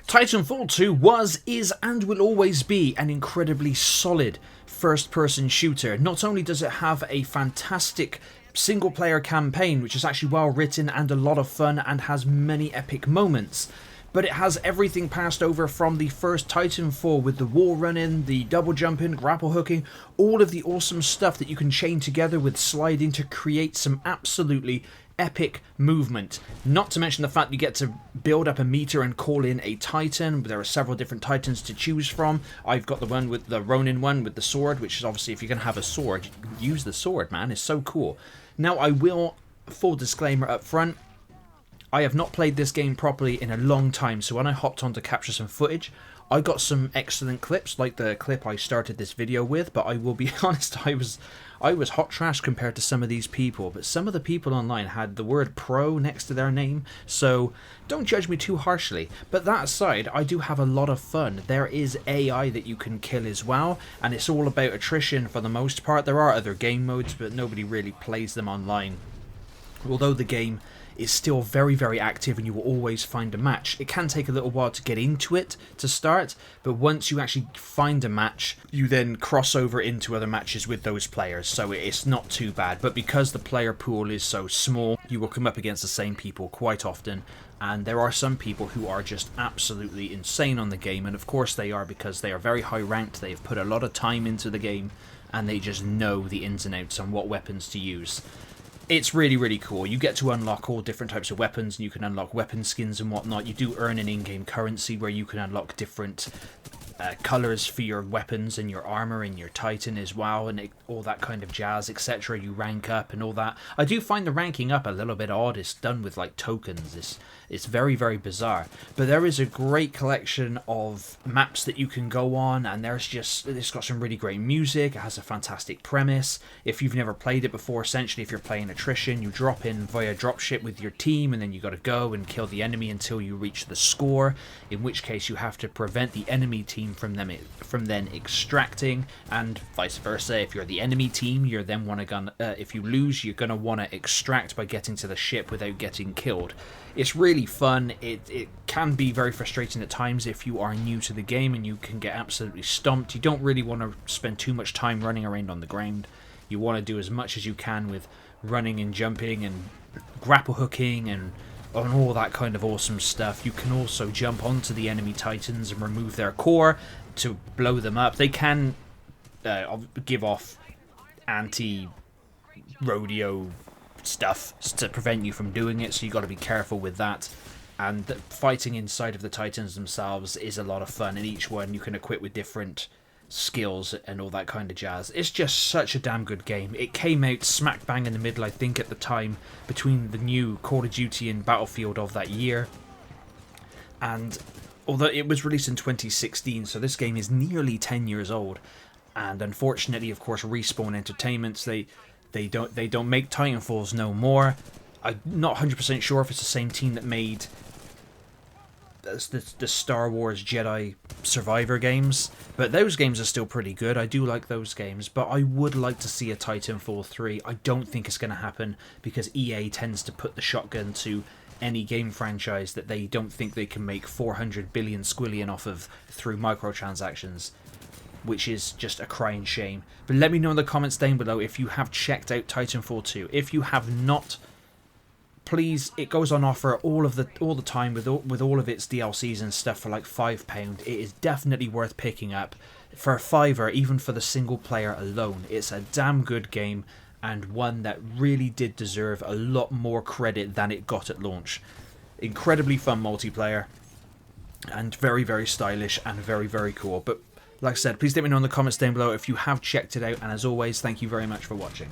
Titanfall 2 was, is, and will always be an incredibly solid first-person shooter. Not only does it have a fantastic single-player campaign, which is actually well written and a lot of fun and has many epic moments, but it has everything passed over from the first Titanfall with the wall running, the double jumping, grapple hooking, all of the awesome stuff that you can chain together with sliding to create some absolutely epic movement. Not to mention the fact you get to build up a meter and call in a Titan. There are several different Titans to choose from. I've got the one with the Ronin one with the sword, which is obviously if you're going to have a sword, use the sword, man. It's so cool. Now I will, full disclaimer up front, I have not played this game properly in a long time, so when I hopped on to capture some footage, I got some excellent clips, like the clip I started this video with, but I will be honest, I was hot trash compared to some of these people, but some of the people online had the word pro next to their name, so don't judge me too harshly. But that aside, I do have a lot of fun. There is AI that you can kill as well, and it's all about attrition for the most part. There are other game modes, but nobody really plays them online. Although the game is still very, very active and you will always find a match. It can take a little while to get into it to start, but once you actually find a match, you then cross over into other matches with those players, so it's not too bad. But because the player pool is so small, you will come up against the same people quite often, and there are some people who are just absolutely insane on the game, and of course they are because they are very high ranked, they've put a lot of time into the game, and they just know the ins and outs on what weapons to use. It's really, really cool. You get to unlock all different types of weapons, and you can unlock weapon skins and whatnot. You do earn an in-game currency where you can unlock different colours for your weapons and your armour and your Titan as well, and all that kind of jazz, etc. You rank up and all that. I do find the ranking up a little bit odd. It's done with like tokens. It's very, very bizarre. But there is a great collection of maps that you can go on, and it's got some really great music. It has a fantastic premise. If you've never played it before, essentially if you're playing attrition, you drop in via dropship with your team, and then you got to go and kill the enemy until you reach the score, in which case you have to prevent the enemy team from then extracting, and vice versa. If you're the enemy team, you're then if you lose, you're gonna want to extract by getting to the ship without getting killed. It's really fun. It can be very frustrating at times if you are new to the game and you can get absolutely stomped. You don't really want to spend too much time running around on the ground. You want to do as much as you can with running and jumping and grapple hooking and on all that kind of awesome stuff. You can also jump onto the enemy Titans and remove their core to blow them up. They can give off anti-rodeo stuff to prevent you from doing it, so you got to be careful with that. And the fighting inside of the Titans themselves is a lot of fun, and each one you can equip with different skills and all that kind of jazz. It's just such a damn good game. It came out smack bang in the middle, I think, at the time between the new Call of Duty and Battlefield of that year, and although it was released in 2016, so this game is nearly 10 years old, and unfortunately, of course, Respawn Entertainment, they don't make Titanfalls no more. I'm not 100% sure if it's the same team that made the Star Wars Jedi Survivor games, but those games are still pretty good. I do like those games, but I would like to see a Titanfall 3. I don't think it's going to happen because EA tends to put the shotgun to any game franchise that they don't think they can make 400 billion squillion off of through microtransactions, which is just a crying shame. But let me know in the comments down below if you have checked out Titanfall 2. If you have not, please, it goes on offer all the time with all of its DLCs and stuff for like £5. It is definitely worth picking up for a £5, even for the single player alone. It's a damn good game, and one that really did deserve a lot more credit than it got at launch. Incredibly fun multiplayer, and very, very stylish and very, very cool. But like I said, please let me know in the comments down below if you have checked it out, and as always, thank you very much for watching.